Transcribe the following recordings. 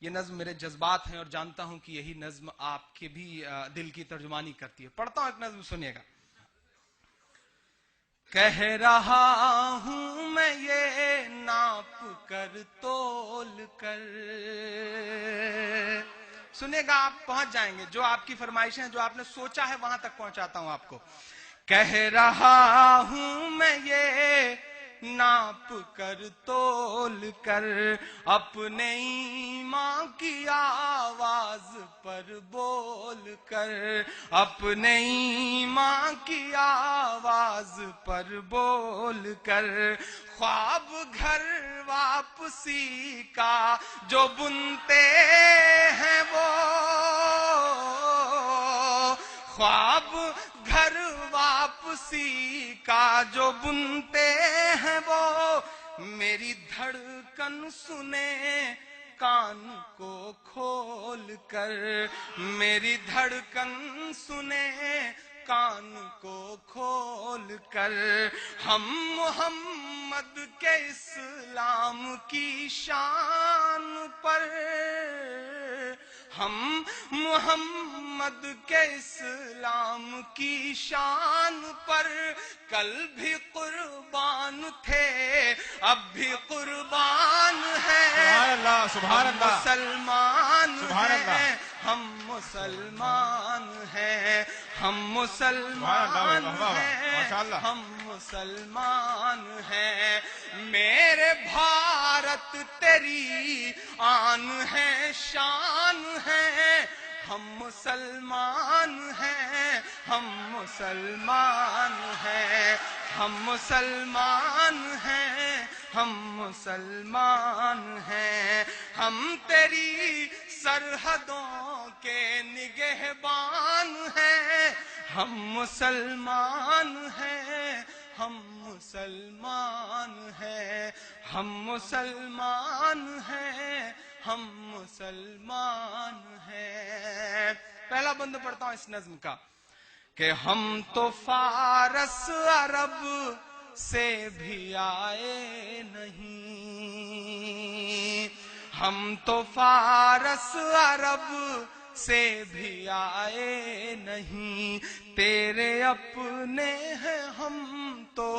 یہ نظم میرے جذبات ہیں اور جانتا ہوں کہ یہی نظم آپ کے بھی دل کی ترجمانی کرتی ہے. پڑھتا ہوں ایک نظم، سنیے گا. کہہ رہا ہوں میں یہ ناپ کر تول کر، سنیے گا آپ پہنچ جائیں گے. جو آپ کی فرمائشیں ہیں، جو آپ نے سوچا ہے، وہاں تک پہنچاتا ہوں آپ کو. کہہ رہا ہوں میں یہ ناپ کر تول کر، اپنے ایمان کی آواز پر بول کر، اپنے ایمان کی آواز پر بول کر. خواب گھر واپسی کا جو بنتے ہیں وہ، خواب گھر واپسی کا جو بنتے ہیں وہ، میری دھڑکن سنے کان کو کھول کر، میری دھڑکن سنے کان کو کھول کر. ہم محمد کے اسلام کی شان پر، ہم محمد کے اسلام کی شان پر کل بھی قربان تھے، اب بھی قربان ہیں. سبحان اللہ. مسلمان ہیں، ہم مسلمان ہیں، ہم مسلمان ہیں، ہم مسلمان ہیں. میرے بھارت تیری آن ہے، شان ہے. ہم مسلمان ہیں، ہم مسلمان ہیں، ہم مسلمان ہیں، ہم مسلمان ہیں. ہم تیری سرحدوں کے نگہبان ہیں. ہم مسلمان ہیں، ہم مسلمان ہیں، ہم مسلمان ہیں، ہم مسلمان ہیں. پہلا بند پڑھتا ہوں اس نظم کا کہ ہم تو فارس عرب سے بھی آئے نہیں، ہم تو فارس عرب سے بھی آئے نہیں. تیرے اپنے ہیں ہم تو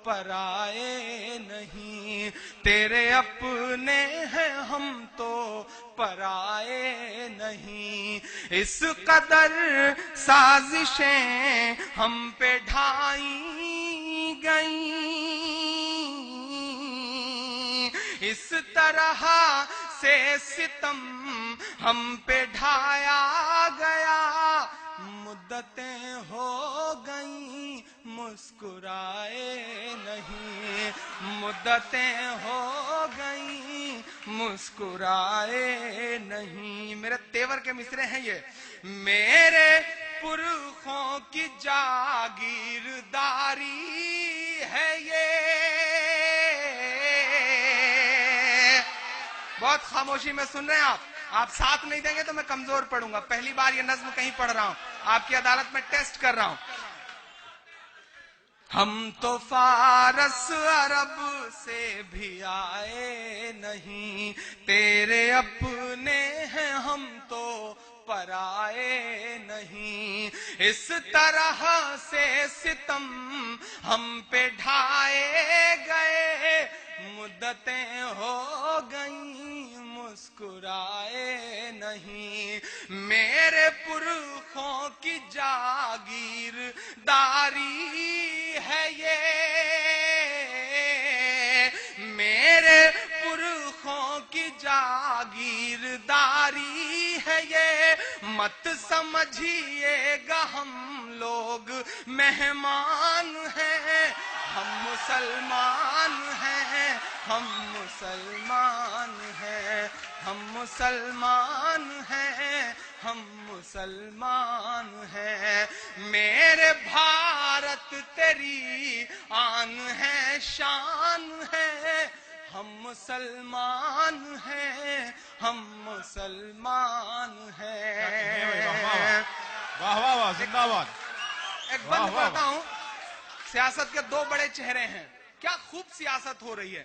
پرائے نہیں، تیرے اپنے ہیں ہم تو پرائے نہیں. اس قدر سازشیں ہم پہ ڈھائی گئیں، اس طرح سے ستم ہم پہ ڈھایا گیا. مدتیں ہو گئیں مسکرائے نہیں، مدتیں ہو گئیں مسکرائے نہیں. میرے تیور کے مصرے ہیں یہ. میرے پرخوں کی جاگیرداری ہے یہ. بہت خاموشی میں سن رہے ہیں آپ ساتھ نہیں دیں گے تو میں کمزور پڑوں گا. پہلی بار یہ نظم کہیں پڑھ رہا ہوں، آپ کی عدالت میں ٹیسٹ کر رہا ہوں. ہم تو فارس عرب سے بھی آئے نہیں، تیرے اپنے ہیں ہم تو پرائے نہیں. اس طرح سے ستم ہم پہ ڈھائے گئے، مدتیں ہو گئیں مسکرائے نہیں. میرے پرخوں کی جاگیر داری ہے یہ، میرے پرخوں کی جاگیر داری ہے یہ. مت سمجھیے گا ہم لوگ مہمان ہیں، ہم مسلمان ہیں، ہم مسلمان ہیں، ہم مسلمان ہیں، ہم مسلمان ہیں. میرے بھارت تیری آن ہے، شان ہے. ہم مسلمان ہیں، ہم مسلمان ہیں. واہ واہ واہ، زندہ باد. ایک بند پڑھتا ہوں. سیاست کے دو بڑے چہرے ہیں. کیا خوب سیاست ہو رہی ہے.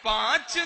5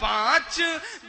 5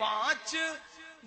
5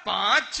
5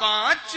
5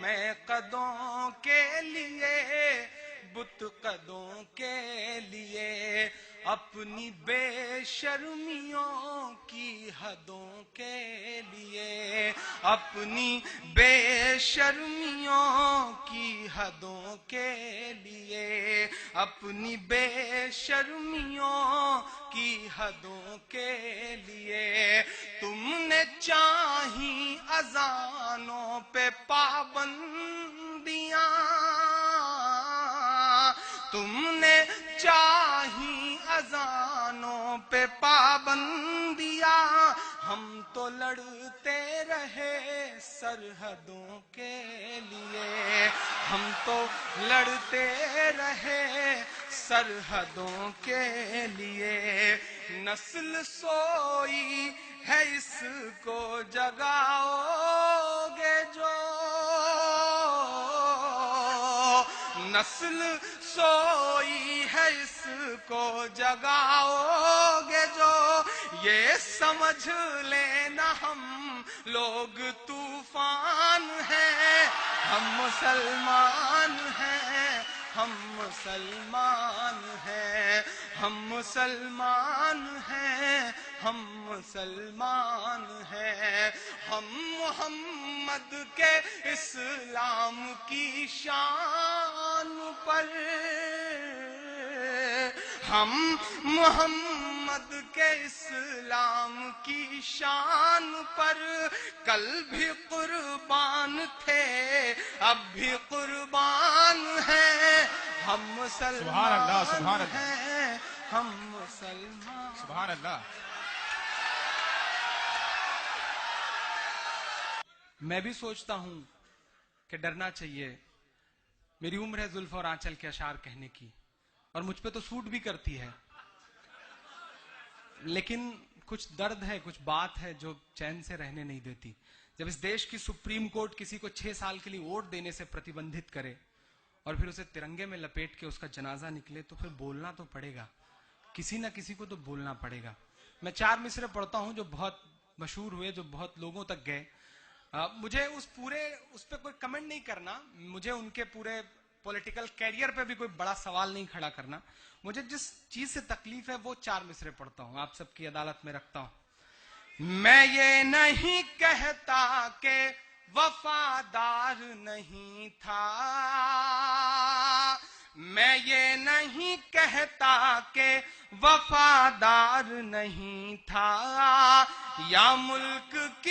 میں قدوں کے لیے بت قدوں کے لیے اپنی بے شرمیوں کی حدوں کے لیے اپنی بے شرمیوں کی حدوں کے لیے اپنی بے شرمیوں کی حدوں کے لیے تم نے چاہی اذانوں پہ پابندیاں تم نے چاہی اذانوں پہ پابندیاں ہم تو لڑتے رہے سرحدوں کے لیے ہم تو لڑتے رہے سرحدوں کے لیے نسل سوئی ہے اس کو جگاؤ گے جو نسل سوئی ہے اس کو جگاؤ گے جو یہ سمجھ لینا ہم لوگ طوفان ہیں ہم مسلمان ہیں ہم مسلمان ہیں ہم مسلمان ہیں ہم مسلمان ہیں ہم محمد کے اسلام کی شان پر ہم محمد کے اسلام کی شان پر کل بھی قربان تھے اب بھی قربان ہیں ہم مسلمان سبحان اللہ ہیں ہم مسلمان سبحان اللہ میں بھی سوچتا ہوں کہ ڈرنا چاہیے میری عمر ہے زلف اور آنچل کے اشعار کہنے کی اور مجھ پہ تو سوٹ بھی کرتی ہے لیکن کچھ درد ہے کچھ بات ہے جو چین سے رہنے نہیں دیتی جب اس دیش کی سپریم کورٹ کسی کو 6 سال کے لیے ووٹ دینے سے پرتیبندھت کرے اور پھر اسے ترنگے میں لپیٹ کے اس کا جنازہ نکلے تو پھر بولنا تو پڑے گا کسی نہ کسی کو تو بولنا پڑے گا میں 4 مصرے پڑھتا ہوں جو بہت مشہور ہوئے جو بہت لوگوں تک گئے مجھے اس پہ کوئی کمنٹ نہیں کرنا مجھے ان کے پورے پولیٹیکل کیریئر پہ بھی کوئی بڑا سوال نہیں کھڑا کرنا مجھے جس چیز سے تکلیف ہے وہ 4 مصرے پڑھتا ہوں آپ سب کی عدالت میں رکھتا ہوں میں یہ نہیں کہتا کہ وفادار نہیں تھا میں یہ نہیں کہتا کہ وفادار نہیں تھا یا ملک کی